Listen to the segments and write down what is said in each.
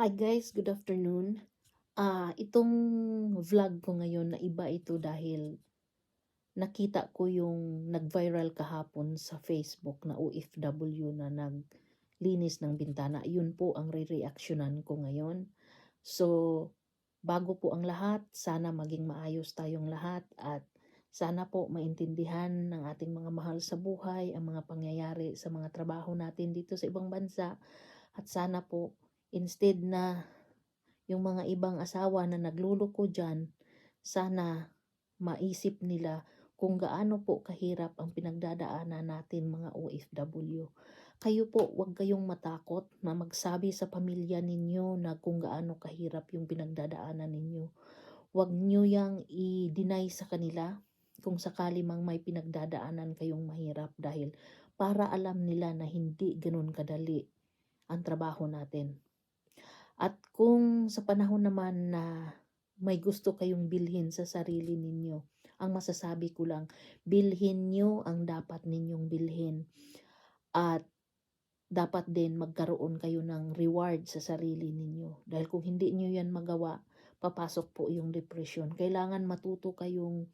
Hi guys, good afternoon. Itong vlog ko ngayon na iba ito dahil nakita ko yung nag-viral kahapon sa Facebook na OFW na naglinis ng bintana. Yun po ang re-reactionan ko ngayon. So, bago po ang lahat, sana maging maayos tayong lahat at sana po maintindihan ng ating mga mahal sa buhay ang mga pangyayari sa mga trabaho natin dito sa ibang bansa. At sana po, instead na yung mga ibang asawa na nagluloko dyan, sana maisip nila kung gaano po kahirap ang pinagdadaanan natin mga OFW. Kayo po, huwag kayong matakot na magsabi sa pamilya ninyo na kung gaano kahirap yung pinagdadaanan ninyo. Huwag nyo yang i-deny sa kanila kung sakali mang may pinagdadaanan kayong mahirap dahil para alam nila na hindi ganun kadali ang trabaho natin. At kung sa panahon naman na may gusto kayong bilhin sa sarili ninyo, ang masasabi ko lang, bilhin nyo ang dapat ninyong bilhin. At dapat din magkaroon kayo ng reward sa sarili ninyo. Dahil kung hindi nyo yan magawa, papasok po yung depression. Kailangan matuto kayong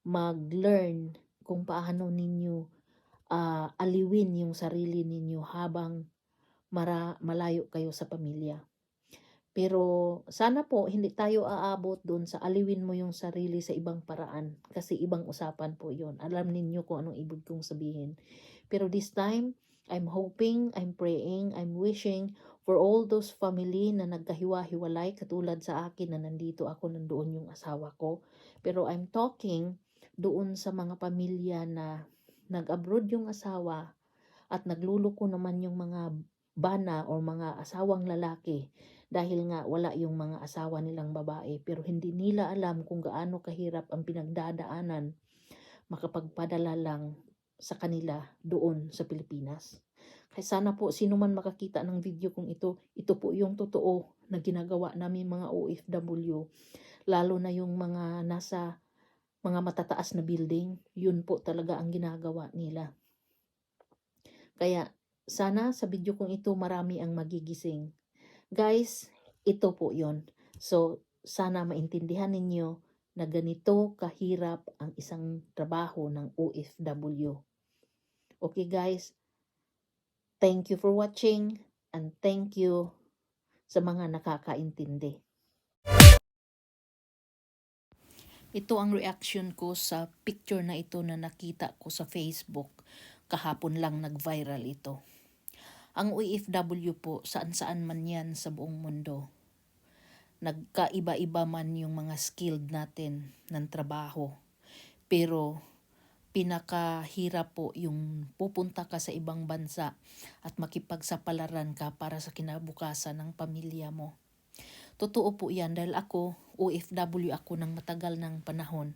mag-learn kung paano ninyo aliwin yung sarili ninyo habang malayo kayo sa pamilya. Pero sana po hindi tayo aabot doon sa aliwin mo yung sarili sa ibang paraan kasi ibang usapan po yon. Alam ninyo kung anong ibig kong sabihin. Pero this time, I'm hoping, I'm praying, I'm wishing for all those family na nagkahiwa-hiwalay katulad sa akin na nandito ako, nandoon yung asawa ko. Pero I'm talking doon sa mga pamilya na nag-abroad yung asawa at nagluluko naman yung mga bana o mga asawang lalaki dahil nga wala yung mga asawa nilang babae pero hindi nila alam kung gaano kahirap ang pinagdadaanan makapagpadala lang sa kanila doon sa Pilipinas. Kaya sana po sino man makakita ng video kong ito po yung totoo na ginagawa namin mga OFW, lalo na yung mga nasa mga matataas na building, yun po talaga ang ginagawa nila. Kaya sana sa video kong ito marami ang magigising. Guys, ito po yon. So, sana maintindihan ninyo na ganito kahirap ang isang trabaho ng OFW. Okay guys, thank you for watching and thank you sa mga nakakaintindi. Ito ang reaction ko sa picture na ito na nakita ko sa Facebook. Kahapon lang nag-viral ito. Ang OFW po, saan-saan man yan sa buong mundo. Nagkaiba-iba man yung mga skilled natin ng trabaho. Pero pinakahirap po yung pupunta ka sa ibang bansa at makipagsapalaran ka para sa kinabukasan ng pamilya mo. Totoo po yan dahil ako, OFW ako ng matagal ng panahon.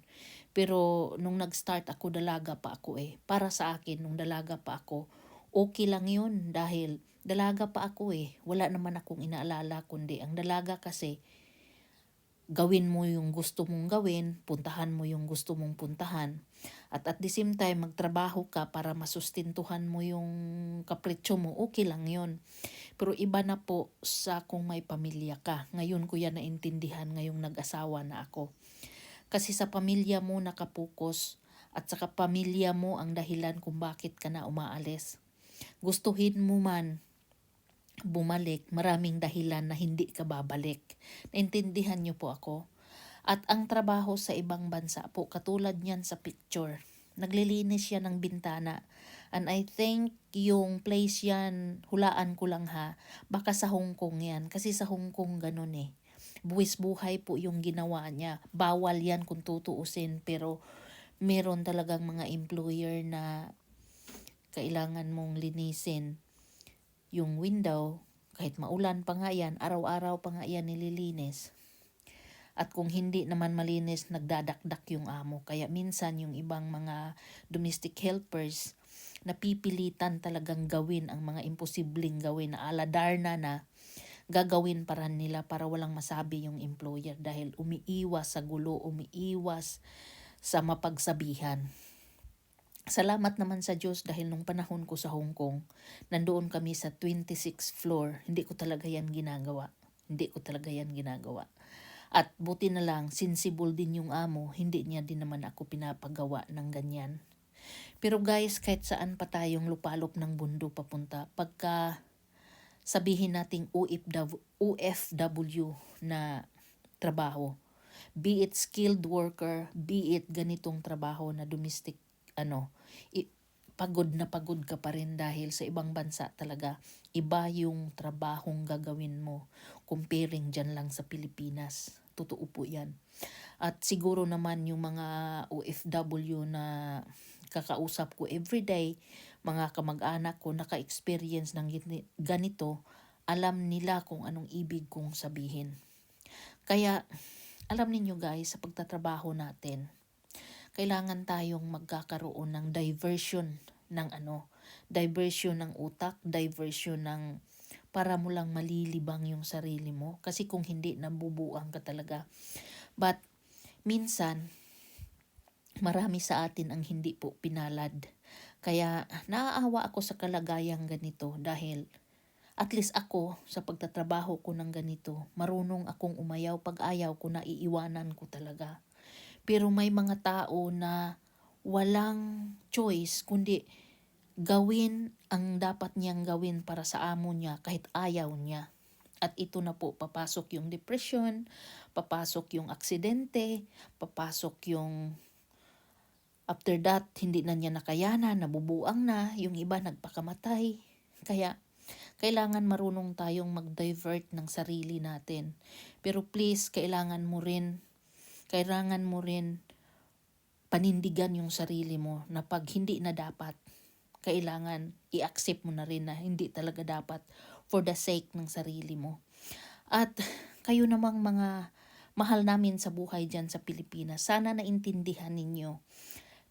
Pero nung nag-start ako, dalaga pa ako eh. Para sa akin, nung dalaga pa ako, okay lang yun dahil dalaga pa ako eh. Wala naman akong inaalala kundi ang dalaga kasi gawin mo yung gusto mong gawin, puntahan mo yung gusto mong puntahan. At the same time, magtrabaho ka para masustintuhan mo yung kapritsyo mo, okay lang yun. Pero iba na po sa kung may pamilya ka. Ngayon ko yan naintindihan ngayong nag-asawa na ako. Kasi sa pamilya mo nakapokus at sa pamilya mo ang dahilan kung bakit ka na umaalis. Gustuhin mo man bumalik, maraming dahilan na hindi ka babalik. Naintindihan niyo po ako? At ang trabaho sa ibang bansa po, katulad niyan sa picture, naglilinis siya ng bintana. And I think yung place yan, hulaan ko lang ha, baka sa Hong Kong yan. Kasi sa Hong Kong ganun eh. Buwis buhay po yung ginawa niya. Bawal yan kung tutuusin, pero meron talagang mga employer na kailangan mong linisin yung window, kahit maulan pa nga yan, araw-araw pa nga yan nililinis. At kung hindi naman malinis, nagdadakdak yung amo. Kaya minsan yung ibang mga domestic helpers, napipilitan talagang gawin ang mga imposibleng gawin na aladarna na gagawin para nila para walang masabi yung employer dahil umiiwas sa gulo, umiiwas sa mapagsabihan. Salamat naman sa Diyos dahil nung panahon ko sa Hong Kong, nandoon kami sa 26th floor. Hindi ko talaga yan ginagawa. Hindi ko talaga yan ginagawa. At buti na lang, sensible din yung amo, hindi niya din naman ako pinapagawa ng ganyan. Pero guys, kahit saan pa tayong lupalop ng mundo papunta, pagka sabihin nating OFW na trabaho, be it skilled worker, be it ganitong trabaho na domestic, pagod na pagod ka pa rin dahil sa ibang bansa talaga, iba yung trabahong gagawin mo comparing dyan lang sa Pilipinas. Totoo po yan. At siguro naman yung mga OFW na kakausap ko everyday, mga kamag-anak ko naka-experience ng ganito, alam nila kung anong ibig kong sabihin. Kaya, alam niyo guys, sa pagtatrabaho natin, kailangan tayong magkakaroon ng diversion ng diversion ng utak, diversion ng para mo lang malilibang yung sarili mo. Kasi kung hindi, nabubuang ka talaga. But, minsan, marami sa atin ang hindi po pinalad. Kaya, naaawa ako sa kalagayang ganito dahil at least ako, sa pagtatrabaho ko ng ganito, marunong akong umayaw. Pag ayaw ko, naiiwanan ko talaga. Pero may mga tao na walang choice kundi gawin ang dapat niyang gawin para sa amo niya kahit ayaw niya. At ito na po, papasok yung depression, papasok yung aksidente, papasok yung after that, hindi na niya nakayanan, nabubuang na, yung iba nagpakamatay. Kaya, kailangan marunong tayong mag-divert ng sarili natin. Pero please, kailangan mo rin panindigan yung sarili mo na pag hindi na dapat, kailangan i-accept mo na rin na hindi talaga dapat for the sake ng sarili mo. At kayo namang mga mahal namin sa buhay dyan sa Pilipinas, sana naintindihan ninyo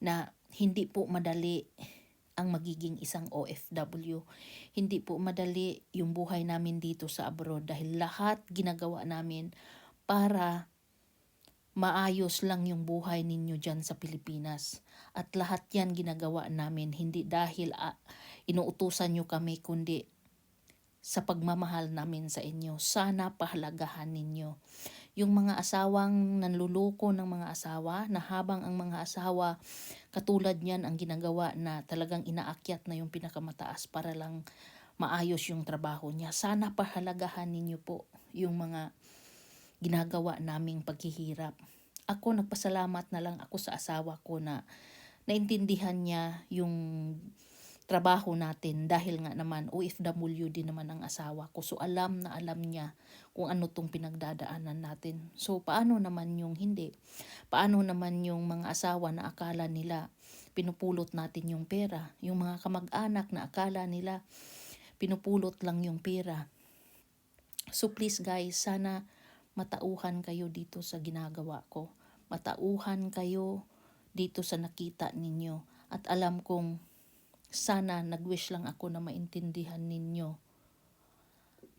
na hindi po madali ang magiging isang OFW. Hindi po madali yung buhay namin dito sa abroad dahil lahat ginagawa namin para maayos lang yung buhay ninyo dyan sa Pilipinas. At lahat yan ginagawa namin hindi dahil inuutusan nyo kami kundi sa pagmamahal namin sa inyo. Sana pahalagahan ninyo. Yung mga asawang nanluloko ng mga asawa na habang ang mga asawa katulad niyan ang ginagawa na talagang inaakyat na yung pinakamataas para lang maayos yung trabaho niya. Sana pahalagahan ninyo po yung mga ginagawa naming paghihirap. Ako, nagpasalamat na lang ako sa asawa ko na naintindihan niya yung trabaho natin dahil nga naman OFW din naman ang asawa ko. So alam na alam niya kung ano tong pinagdadaanan natin. So paano naman yung hindi? Paano naman yung mga asawa na akala nila pinupulot natin yung pera? Yung mga kamag-anak na akala nila pinupulot lang yung pera. So please guys, sana matauhan kayo dito sa ginagawa ko. Matauhan kayo dito sa nakita ninyo. At alam kong sana nag-wish lang ako na maintindihan ninyo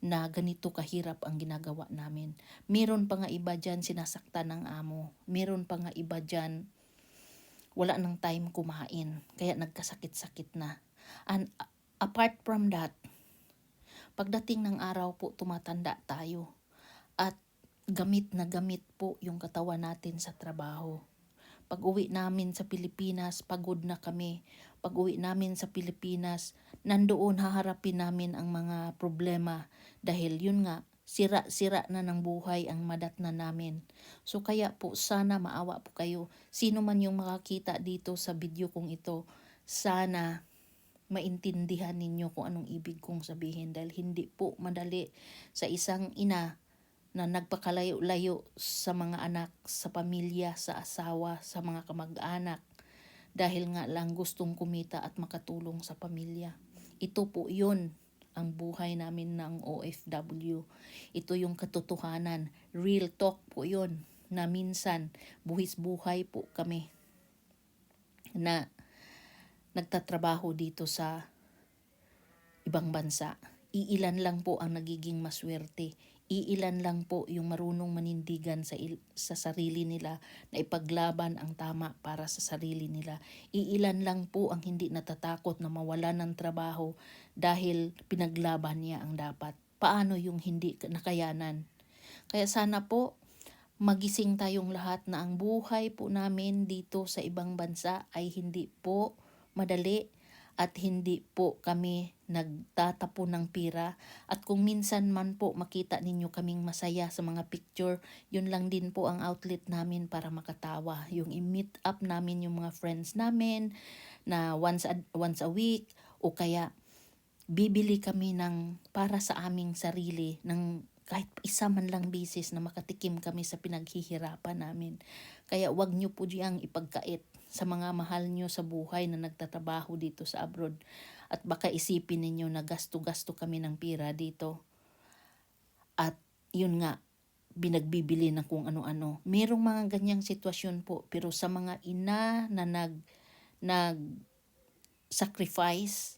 na ganito kahirap ang ginagawa namin. Meron pa nga iba dyan sinasaktan ng amo. Meron pa nga iba dyan wala nang time kumain. Kaya nagkasakit-sakit na. And apart from that, pagdating ng araw po tumatanda tayo. At gamit na gamit po yung katawan natin sa trabaho. Pag uwi namin sa Pilipinas, pagod na kami. Pag uwi namin sa Pilipinas, nandoon haharapin namin ang mga problema. Dahil yun nga, sira-sira na ng buhay ang madatna namin. So kaya po, sana maawa po kayo. Sino man yung makakita dito sa video kong ito, sana maintindihan ninyo kung anong ibig kong sabihin. Dahil hindi po madali sa isang ina na nagpakalayo-layo sa mga anak, sa pamilya, sa asawa, sa mga kamag-anak dahil nga lang gustong kumita at makatulong sa pamilya. Ito po yun ang buhay namin ng OFW. Ito yung katotohanan. Real talk po yun na minsan buhis-buhay po kami na nagtatrabaho dito sa ibang bansa. Iilan lang po ang nagiging maswerte. Iilan lang po yung marunong manindigan sa sarili nila na ipaglaban ang tama para sa sarili nila. Iilan lang po ang hindi natatakot na mawala ng trabaho dahil pinaglaban niya ang dapat. Paano yung hindi nakayanan? Kaya sana po magising tayong lahat na ang buhay po namin dito sa ibang bansa ay hindi po madali at hindi po kami nagtatapon ng pira. At kung minsan man po makita ninyo kaming masaya sa mga picture, yun lang din po ang outlet namin para makatawa. Yung i-meet up namin yung mga friends namin na once a week, o kaya bibili kami ng para sa aming sarili ng kahit isa man lang bisis na makatikim kami sa pinaghihirapan namin. Kaya wag nyo po diyang ipagkait sa mga mahal nyo sa buhay na nagtatrabaho dito sa abroad. At baka isipin ninyo na gasto-gasto kami ng pira dito. At yun nga, binagbibili ng kung ano-ano. Merong mga ganyang sitwasyon po, pero sa mga ina na nag sacrifice